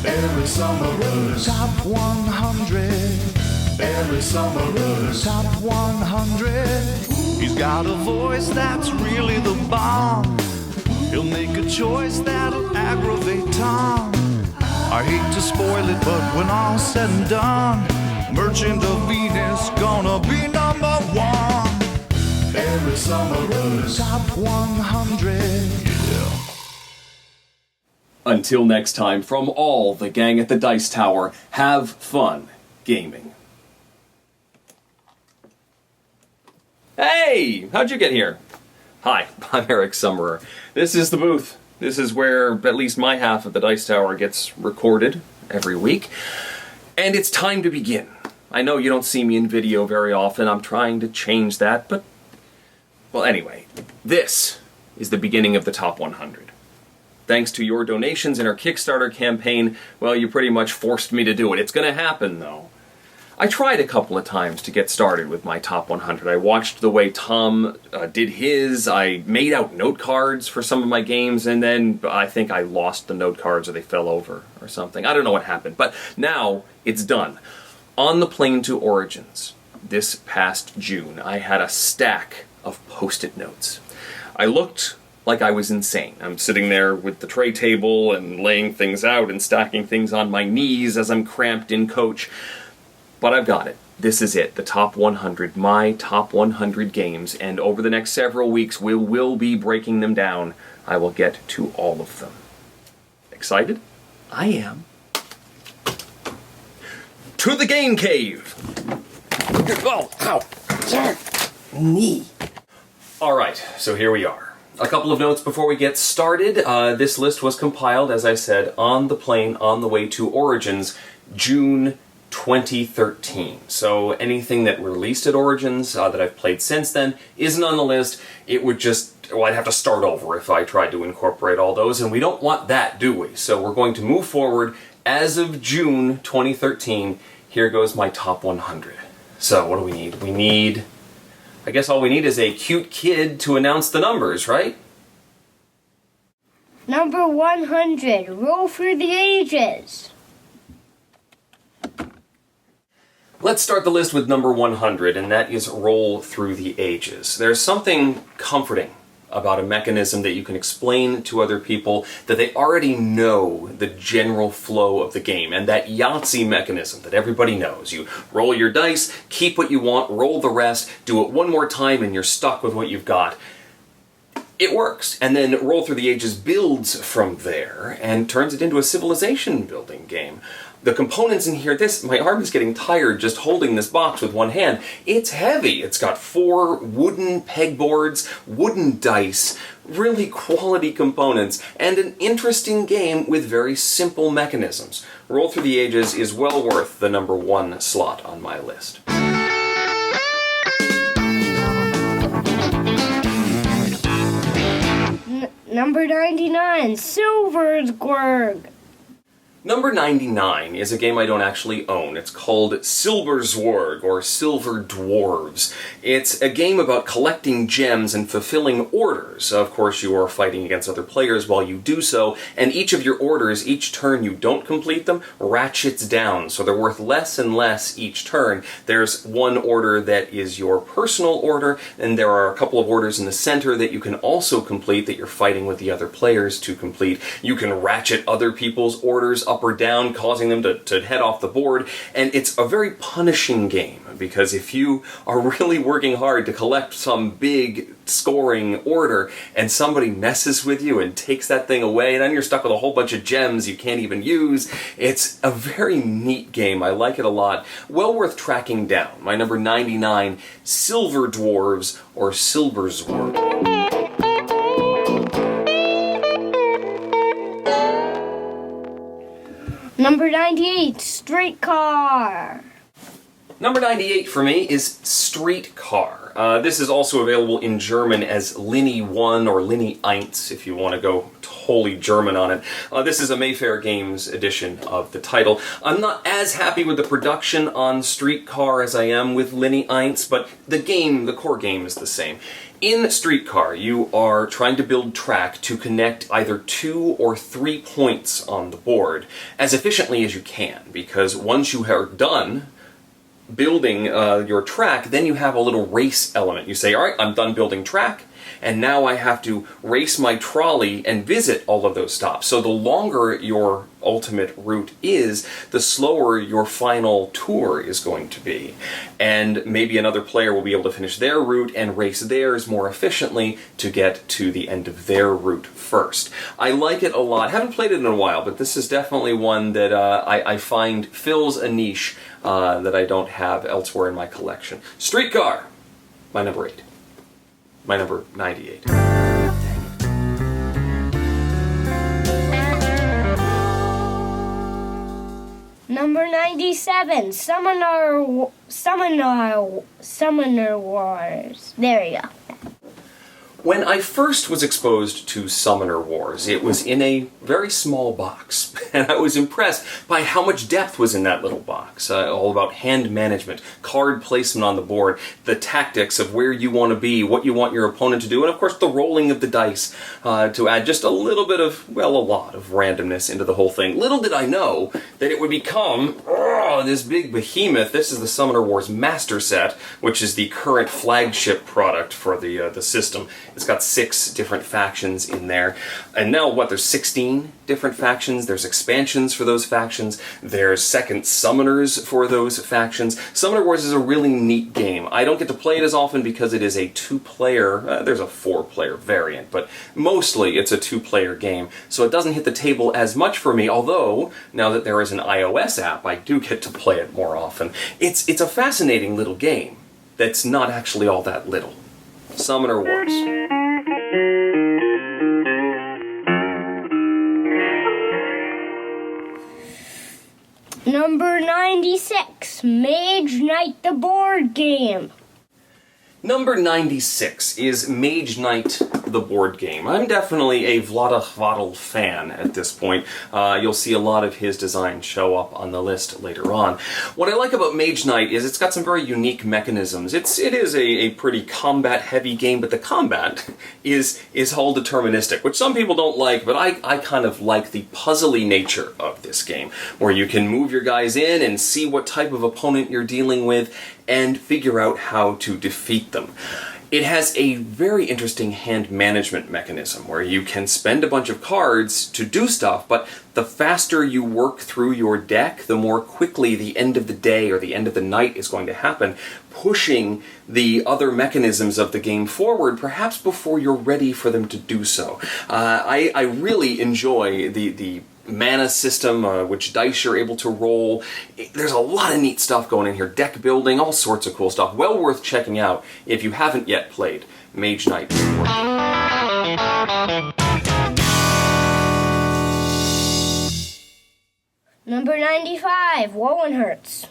Barry Somerers. Top 100. Barry Somerers. Top 100. He's got a voice that's really the bomb. He'll make a choice that'll aggravate Tom. I hate to spoil it, but when all's said and done, Merchant of Venus gonna be number one. Barry Somerers. Top 100. Until next time, from all the gang at the Dice Tower, have fun gaming. Hey! How'd you get here? Hi, I'm Eric Summerer. This is the booth. This is where at least my half of the Dice Tower gets recorded every week. And it's time to begin. I know you don't see me in video very often. I'm trying to change that, but... Well, anyway, this is the beginning of the Top 100. Thanks to your donations in our Kickstarter campaign, well, you pretty much forced me to do it. It's gonna happen, though. I tried a couple of times to get started with my Top 100. I watched the way Tom did his. I made out note cards for some of my games, and then I think I lost the note cards or they fell over or something. I don't know what happened, but now it's done. On the plane to Origins, this past June, I had a stack of Post-it notes. I looked like I was insane. I'm sitting there with the tray table and laying things out and stacking things on my knees as I'm cramped in coach. But I've got it. This is it, the Top 100, my Top 100 games, and over the next several weeks we will be breaking them down. I will get to all of them. Excited? I am. To the Game Cave! Oh, ow. Knee. Alright, so here we are. A couple of notes before we get started. This list was compiled, as I said, on the plane on the way to Origins, June 2013. So anything that released at Origins that I've played since then isn't on the list. It would just, well, I'd have to start over if I tried to incorporate all those, and we don't want that, do we? So we're going to move forward as of June 2013. Here goes my Top 100. So what do we need? I guess all we need is a cute kid to announce the numbers, right? Number 100, Roll Through the Ages. Let's start the list with number 100, and that is Roll Through the Ages. There's something comforting about a mechanism that you can explain to other people that they already know the general flow of the game, and that Yahtzee mechanism that everybody knows. You roll your dice, keep what you want, roll the rest, do it one more time, and you're stuck with what you've got. It works, and then Roll Through the Ages builds from there and turns it into a civilization building game. The components in here, my arm is getting tired just holding this box with one hand. It's heavy. It's got 4 wooden pegboards, wooden dice, really quality components, and an interesting game with very simple mechanisms. Roll Through the Ages is well worth the number 1 slot on my list. Number 99, Silversgorg. Number 99 is a game I don't actually own. It's called Silberzwerg, or Silver Dwarves. It's a game about collecting gems and fulfilling orders. Of course, you are fighting against other players while you do so, and each of your orders, each turn you don't complete them, ratchets down, so they're worth less and less each turn. There's one order that is your personal order, and there are a couple of orders in the center that you can also complete that you're fighting with the other players to complete. You can ratchet other people's orders up or down, causing them to head off the board, and it's a very punishing game, because if you are really working hard to collect some big scoring order, and somebody messes with you and takes that thing away, and then you're stuck with a whole bunch of gems you can't even use. It's a very neat game. I like it a lot. Well worth tracking down. My number 99, Silver Dwarves, or Silberzwerg. Number 98, Streetcar. Number 98 for me is Streetcar. This is also available in German as Linie 1 or Linie 1 if you want to go Holy German on it. This is a Mayfair Games edition of the title. I'm not as happy with the production on Streetcar as I am with Linny Eins, but the core game is the same. In Streetcar, you are trying to build track to connect either 2 or 3 points on the board as efficiently as you can, because once you are done building your track, then you have a little race element. You say, all right, I'm done building track, and now I have to race my trolley and visit all of those stops. So the longer your ultimate route is, the slower your final tour is going to be. And maybe another player will be able to finish their route and race theirs more efficiently to get to the end of their route first. I like it a lot. Haven't played it in a while, but this is definitely one that I find fills a niche that I don't have elsewhere in my collection. Streetcar, my number 8. My number 98. Number 97, Summoner Wars. There you go. When I first was exposed to Summoner Wars, it was in a very small box, and I was impressed by how much depth was in that little box. All about hand management, card placement on the board, the tactics of where you want to be, what you want your opponent to do, and of course the rolling of the dice to add just a little bit of, well, a lot of randomness into the whole thing. Little did I know that it would become this big behemoth. This is the Summoner Wars Master Set, which is the current flagship product for the system. It's got 6 different factions in there. And now, there's 16 different factions. There's expansions for those factions. There's second summoners for those factions. Summoner Wars is a really neat game. I don't get to play it as often because it is a 2-player, there's a 4-player variant, but mostly it's a 2-player game. So it doesn't hit the table as much for me, although now that there is an iOS app, I do get to play it more often. It's a fascinating little game that's not actually all that little. Summoner Wars. Number 96, Mage Knight the board game. Number 96 is Mage Knight, the board game. I'm definitely a Vlaada Chvátil fan at this point. You'll see a lot of his designs show up on the list later on. What I like about Mage Knight is it's got some very unique mechanisms. It is a pretty combat-heavy game, but the combat is all deterministic, which some people don't like, but I kind of like the puzzly nature of this game, where you can move your guys in and see what type of opponent you're dealing with, and figure out how to defeat them. It has a very interesting hand management mechanism where you can spend a bunch of cards to do stuff, but the faster you work through your deck, the more quickly the end of the day or the end of the night is going to happen, pushing the other mechanisms of the game forward, perhaps before you're ready for them to do so. I really enjoy the mana system, which dice you're able to roll. There's a lot of neat stuff going in here. Deck building, all sorts of cool stuff. Well worth checking out if you haven't yet played Mage Knight. Number 95, Lowenherz.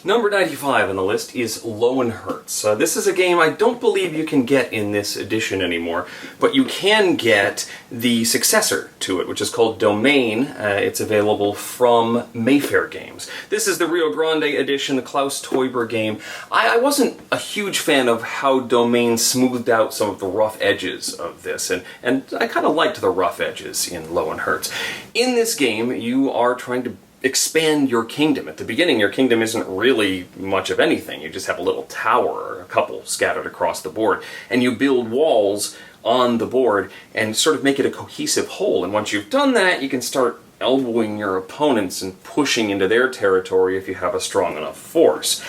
Number 95 on the list is Lowenherz. This is a game I don't believe you can get in this edition anymore, but you can get the successor to it, which is called Domain. It's available from Mayfair Games. This is the Rio Grande edition, the Klaus Teuber game. I wasn't a huge fan of how Domain smoothed out some of the rough edges of this, and I kind of liked the rough edges in Lowenherz. In this game, you are trying to expand your kingdom. At the beginning, your kingdom isn't really much of anything. You just have a little tower or a couple scattered across the board, and you build walls on the board and sort of make it a cohesive whole. And once you've done that, you can start elbowing your opponents and pushing into their territory if you have a strong enough force.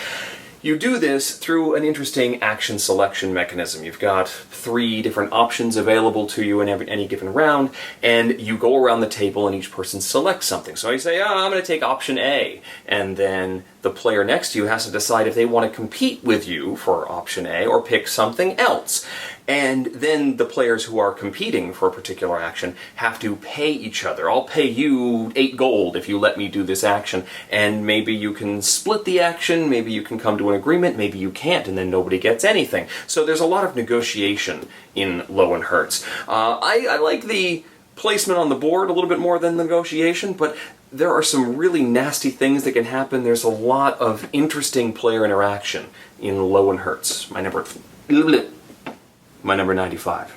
You do this through an interesting action selection mechanism. You've got 3 different options available to you in any given round, and you go around the table and each person selects something. So you say, I'm going to take option A, and then the player next to you has to decide if they want to compete with you for option A or pick something else. And then the players who are competing for a particular action have to pay each other. I'll pay you 8 gold if you let me do this action, and maybe you can split the action, maybe you can come to an agreement, maybe you can't, and then nobody gets anything. So there's a lot of negotiation in Lowenherz. I like the placement on the board a little bit more than negotiation, but there are some really nasty things that can happen. There's a lot of interesting player interaction in Lowenherz. My number 95.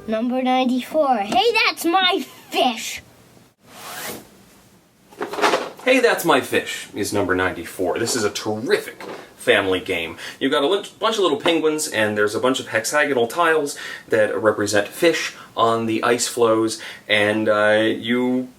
Number 94. Hey, that's my fish. Hey, That's My Fish is number 94. This is a terrific family game. You've got a bunch of little penguins, and there's a bunch of hexagonal tiles that represent fish on the ice floes, and you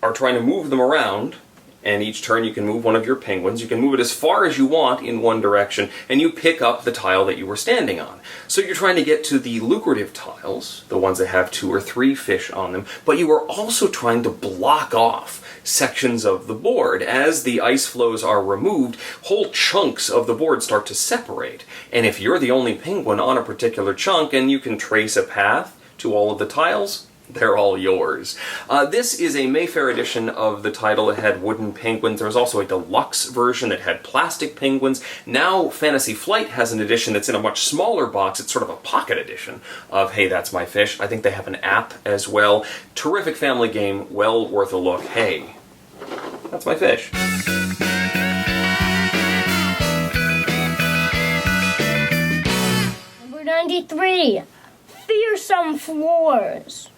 are trying to move them around. And each turn you can move one of your penguins. You can move it as far as you want in one direction, and you pick up the tile that you were standing on. So you're trying to get to the lucrative tiles, the ones that have 2 or 3 fish on them, but you are also trying to block off sections of the board. As the ice floes are removed, whole chunks of the board start to separate. And if you're the only penguin on a particular chunk and you can trace a path to all of the tiles, they're all yours. This is a Mayfair edition of the title. It had wooden penguins. There was also a deluxe version that had plastic penguins. Now Fantasy Flight has an edition that's in a much smaller box. It's sort of a pocket edition of Hey, That's My Fish. I think they have an app as well. Terrific family game, well worth a look. Hey, that's my fish. Number 93. Fearsome Floors.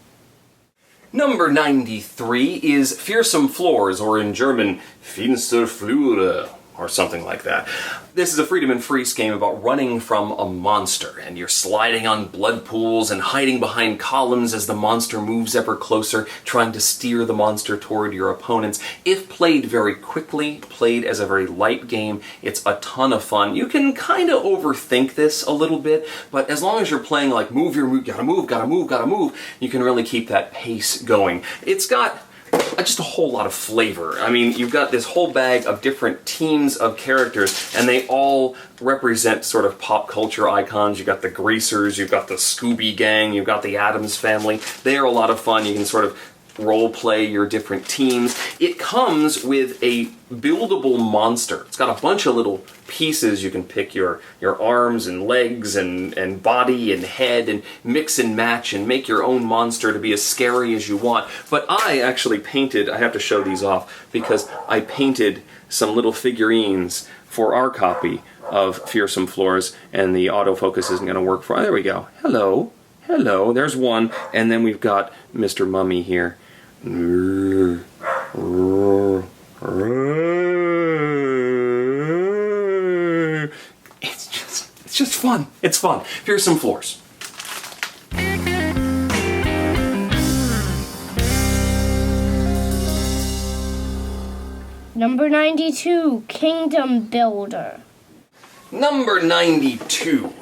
Number 93 is Fearsome Floors, or in German, Finsterflure, or something like that. This is a Freedom and Freeze game about running from a monster, and you're sliding on blood pools and hiding behind columns as the monster moves ever closer, trying to steer the monster toward your opponents. If played very quickly, played as a very light game, it's a ton of fun. You can kind of overthink this a little bit, but as long as you're playing like move, gotta move, you can really keep that pace going. It's got just a whole lot of flavor. I mean, you've got this whole bag of different teams of characters, and they all represent sort of pop culture icons. You've got the Greasers, you've got the Scooby Gang, you've got the Addams Family. They are a lot of fun. You can sort of role play your different teams. It comes with a buildable monster. It's got a bunch of little pieces. You can pick your arms and legs and body and head and mix and match and make your own monster to be as scary as you want. But I actually painted, I have to show these off, because I painted some little figurines for our copy of Fearsome Floors, and the autofocus isn't going to work for... Oh, there we go. Hello. Hello. There's one. And then we've got Mr. Mummy here. It's just fun. It's fun. Fearsome Floors. Number 92. Kingdom Builder. Number 92.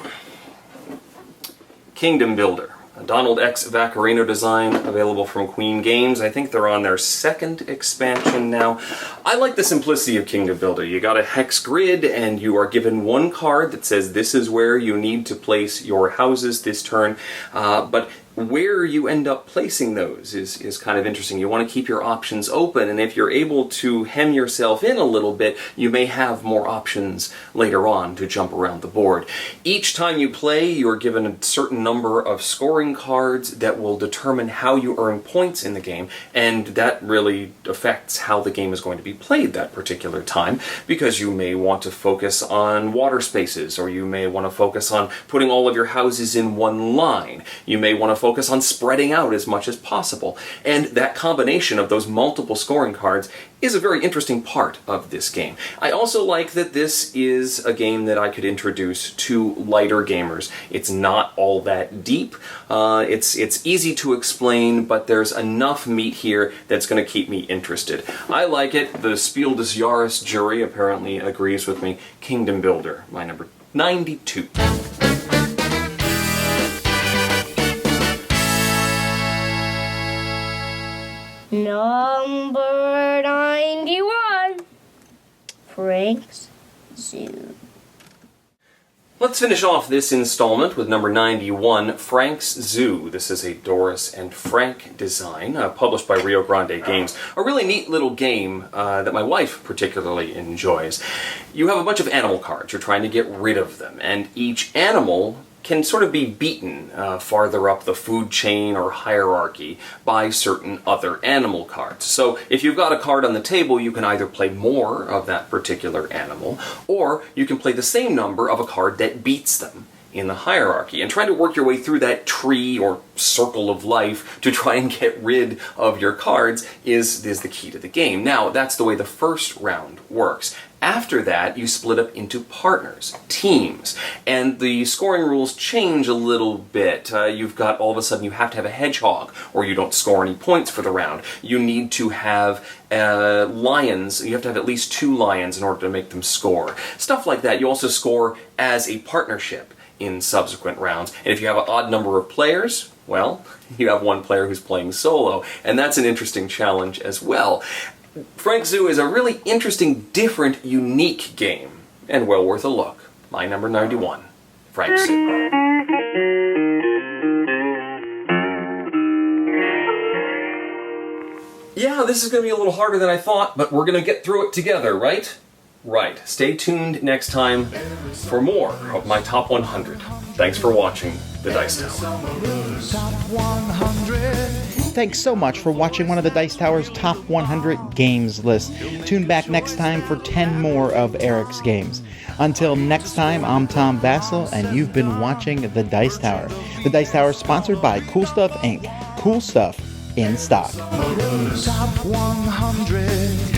Kingdom Builder. A Donald X. Vaccarino design, available from Queen Games. I think they're on their 2nd expansion now. I like the simplicity of Kingdom Builder. You got a hex grid, and you are given one card that says this is where you need to place your houses this turn, but where you end up placing those is kind of interesting. You want to keep your options open, and if you're able to hem yourself in a little bit, you may have more options later on to jump around the board. Each time you play, you're given a certain number of scoring cards that will determine how you earn points in the game, and that really affects how the game is going to be played that particular time, because you may want to focus on water spaces, or you may want to focus on putting all of your houses in one line. You may want to focus on spreading out as much as possible. And that combination of those multiple scoring cards is a very interesting part of this game. I also like that this is a game that I could introduce to lighter gamers. It's not all that deep. It's easy to explain, but there's enough meat here that's going to keep me interested. I like it. The Spiel des Jahres jury apparently agrees with me. Kingdom Builder, my number 92. Number 91. Frank's Zoo. Let's finish off this installment with number 91, Frank's Zoo. This is a Doris and Frank design, published by Rio Grande Games. A really neat little game that my wife particularly enjoys. You have a bunch of animal cards. You're trying to get rid of them, and each animal can sort of be beaten farther up the food chain or hierarchy by certain other animal cards. So if you've got a card on the table, you can either play more of that particular animal, or you can play the same number of a card that beats them in the hierarchy, and trying to work your way through that tree or circle of life to try and get rid of your cards is the key to the game. Now, that's the way the first round works. After that, you split up into partners, teams, and the scoring rules change a little bit. You've got, all of a sudden, you have to have a hedgehog, or you don't score any points for the round. You need to have lions. You have to have at least 2 lions in order to make them score. Stuff like that. You also score as a partnership in subsequent rounds. And if you have an odd number of players, well, you have one player who's playing solo, and that's an interesting challenge as well. Frank's Zoo is a really interesting, different, unique game, and well worth a look. My number 91, Frank's Zoo. Yeah, this is going to be a little harder than I thought, but we're going to get through it together, right? Right. Stay tuned next time for more of my Top 100. Thanks for watching The Dice Tower. Top 100. Thanks so much for watching one of the Dice Tower's Top 100 Games list. Tune back next time for 10 more of Eric's games. Until next time, I'm Tom Bassel, and you've been watching The Dice Tower. The Dice Tower is sponsored by Cool Stuff Inc. Cool stuff in stock. Top 100.